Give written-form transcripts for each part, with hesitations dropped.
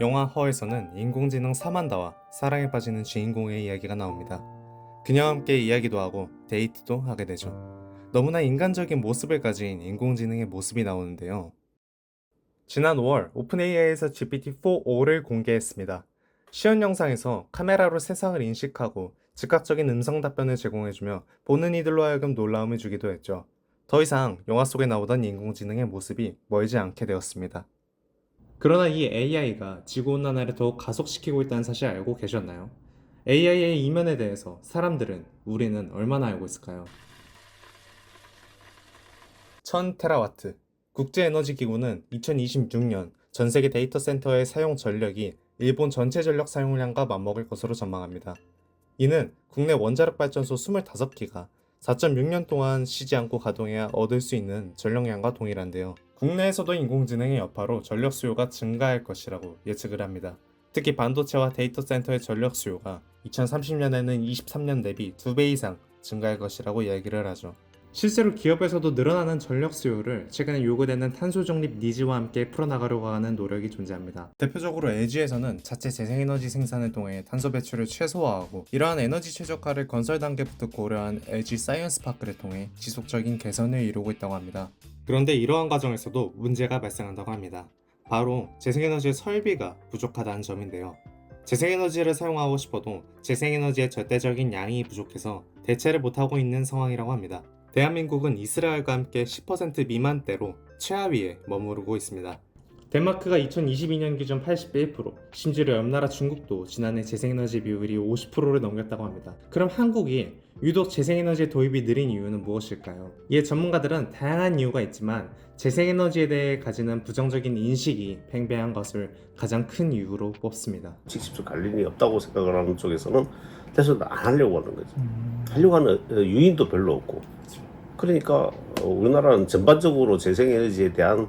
영화 허에서는 인공지능 사만다와 사랑에 빠지는 주인공의 이야기가 나옵니다. 그녀와 함께 이야기도 하고 데이트도 하게 되죠. 너무나 인간적인 모습을 가진 인공지능의 모습이 나오는데요. 지난 5월 오픈AI에서 GPT-4O를 공개했습니다. 시연 영상에서 카메라로 세상을 인식하고 즉각적인 음성 답변을 제공해주며 보는 이들로 하여금 놀라움을 주기도 했죠. 더 이상 영화 속에 나오던 인공지능의 모습이 멀지 않게 되었습니다. 그러나 이 AI가 지구온난화를 더욱 가속시키고 있다는 사실 알고 계셨나요? AI의 이면에 대해서 우리는 얼마나 알고 있을까요? 1000테라와트. 국제에너지기구는 2026년 전 세계 데이터 센터의 사용 전력이 일본 전체 전력 사용량과 맞먹을 것으로 전망합니다. 이는 국내 원자력 발전소 25기가 4.6년 동안 쉬지 않고 가동해야 얻을 수 있는 전력량과 동일한데요. 국내에서도 인공지능의 여파로 전력 수요가 증가할 것이라고 예측을 합니다. 특히 반도체와 데이터 센터의 전력 수요가 2030년에는 23년 대비 2배 이상 증가할 것이라고 얘기를 하죠. 실제로 기업에서도 늘어나는 전력 수요를 최근에 요구되는 탄소 중립 니즈와 함께 풀어나가려고 하는 노력이 존재합니다. 대표적으로 LG에서는 자체 재생에너지 생산을 통해 탄소 배출을 최소화하고 이러한 에너지 최적화를 건설 단계부터 고려한 LG 사이언스 파크를 통해 지속적인 개선을 이루고 있다고 합니다. 그런데 이러한 과정에서도 문제가 발생한다고 합니다. 바로 재생에너지의 설비가 부족하다는 점인데요. 재생에너지를 사용하고 싶어도 재생에너지의 절대적인 양이 부족해서 대체를 못하고 있는 상황이라고 합니다. 대한민국은 이스라엘과 함께 10% 미만대로 최하위에 머무르고 있습니다. 덴마크가 2022년 기준 81%, 심지어 옆나라 중국도 지난해 재생에너지 비율이 50%를 넘겼다고 합니다. 그럼 한국이 유독 재생에너지 도입이 느린 이유는 무엇일까요? 이에 전문가들은 다양한 이유가 있지만 재생에너지에 대해 가지는 부정적인 인식이 팽배한 것을 가장 큰 이유로 뽑습니다. 직접적 관련이 없다고 생각을 하는 쪽에서는 대선 안 하려고 하는 거죠. 하려고 하는 유인도 별로 없고. 그러니까 우리나라는 전반적으로 재생에너지에 대한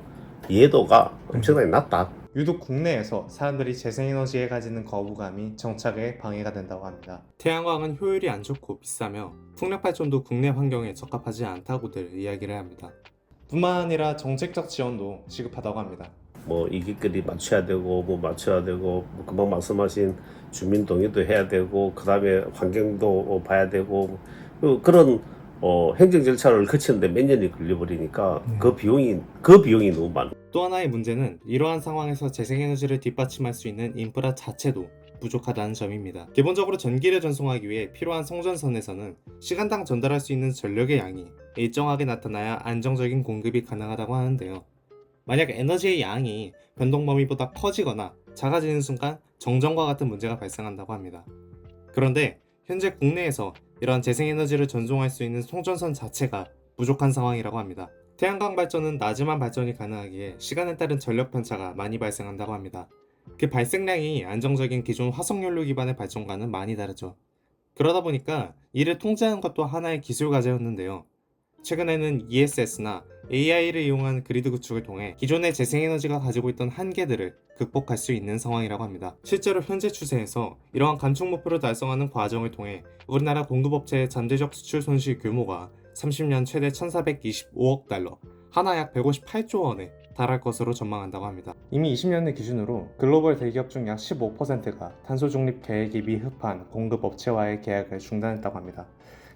이해도가 엄청나게 낮다. 유독 국내에서 사람들이 재생에너지에 가지는 거부감이 정착에 방해가 된다고 합니다. 태양광은 효율이 안 좋고 비싸며 풍력발전도 국내 환경에 적합하지 않다고들 이야기를 합니다. 뿐만 아니라 정책적 지원도 시급하다고 합니다. 뭐 이익거리 맞춰야 되고 뭐 금방 말씀하신 주민 동의도 해야 되고 그다음에 환경도 봐야 되고 그런 행정 절차를 거치는데 몇 년이 걸려버리니까 그 비용이 너무 많아. 또 하나의 문제는 이러한 상황에서 재생에너지를 뒷받침할 수 있는 인프라 자체도 부족하다는 점입니다. 기본적으로 전기를 전송하기 위해 필요한 송전선에서는 시간당 전달할 수 있는 전력의 양이 일정하게 나타나야 안정적인 공급이 가능하다고 하는데요. 만약 에너지의 양이 변동 범위보다 커지거나 작아지는 순간 정전과 같은 문제가 발생한다고 합니다. 그런데 현재 국내에서 이러한 재생에너지를 전송할 수 있는 송전선 자체가 부족한 상황이라고 합니다. 태양광 발전은 낮에만 발전이 가능하기에 시간에 따른 전력 편차가 많이 발생한다고 합니다. 그 발생량이 안정적인 기존 화석연료 기반의 발전과는 많이 다르죠. 그러다 보니까 이를 통제하는 것도 하나의 기술 과제였는데요. 최근에는 ESS나 AI를 이용한 그리드 구축을 통해 기존의 재생에너지가 가지고 있던 한계들을 극복할 수 있는 상황이라고 합니다. 실제로 현재 추세에서 이러한 감축 목표를 달성하는 과정을 통해 우리나라 공급업체의 잠재적 수출 손실 규모가 30년 최대 1,425억 달러, 하나 약 158조 원에 달할 것으로 전망한다고 합니다. 이미 20년을 기준으로 글로벌 대기업 중 약 15%가 탄소 중립 계획이 미흡한 공급업체와의 계약을 중단했다고 합니다.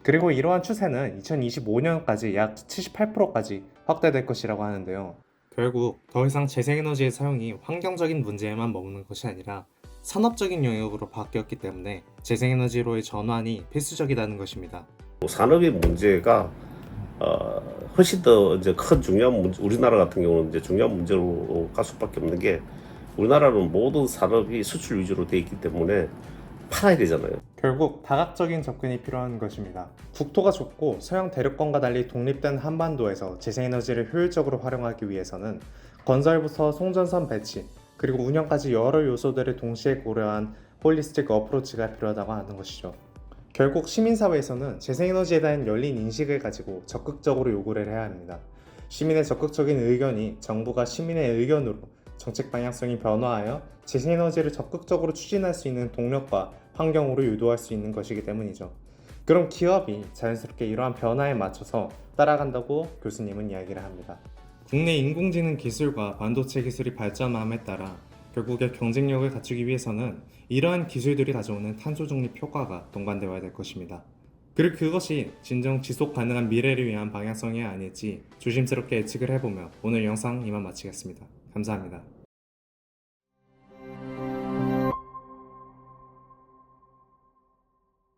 그리고 이러한 추세는 2025년까지 약 78%까지 확대될 것이라고 하는데요. 결국 더 이상 재생에너지의 사용이 환경적인 문제에만 머무는 것이 아니라 산업적인 영역으로 바뀌었기 때문에 재생에너지로의 전환이 필수적이라는 것입니다. 산업의 문제가 훨씬 더 이제 큰 중요한 문제, 우리나라 같은 경우는 이제 중요한 문제로 갈 수밖에 없는 게 우리나라는 모든 산업이 수출 위주로 돼 있기 때문에 팔아야 되잖아요. 결국 다각적인 접근이 필요한 것입니다. 국토가 좁고 서양 대륙권과 달리 독립된 한반도에서 재생에너지를 효율적으로 활용하기 위해서는 건설부터 송전선 배치, 그리고 운영까지 여러 요소들을 동시에 고려한 홀리스틱 어프로치가 필요하다고 하는 것이죠. 결국 시민사회에서는 재생에너지에 대한 열린 인식을 가지고 적극적으로 요구를 해야 합니다. 시민의 적극적인 의견이 정부가 시민의 의견으로 정책 방향성이 변화하여 재생에너지를 적극적으로 추진할 수 있는 동력과 환경으로 유도할 수 있는 것이기 때문이죠. 그럼 기업이 자연스럽게 이러한 변화에 맞춰서 따라간다고 교수님은 이야기를 합니다. 국내 인공지능 기술과 반도체 기술이 발전함에 따라 결국에 경쟁력을 갖추기 위해서는 이러한 기술들이 가져오는 탄소 중립 효과가 동반되어야 될 것입니다. 그리고 그것이 진정 지속 가능한 미래를 위한 방향성이 아닐지 조심스럽게 예측을 해보며 오늘 영상 이만 마치겠습니다. 감사합니다.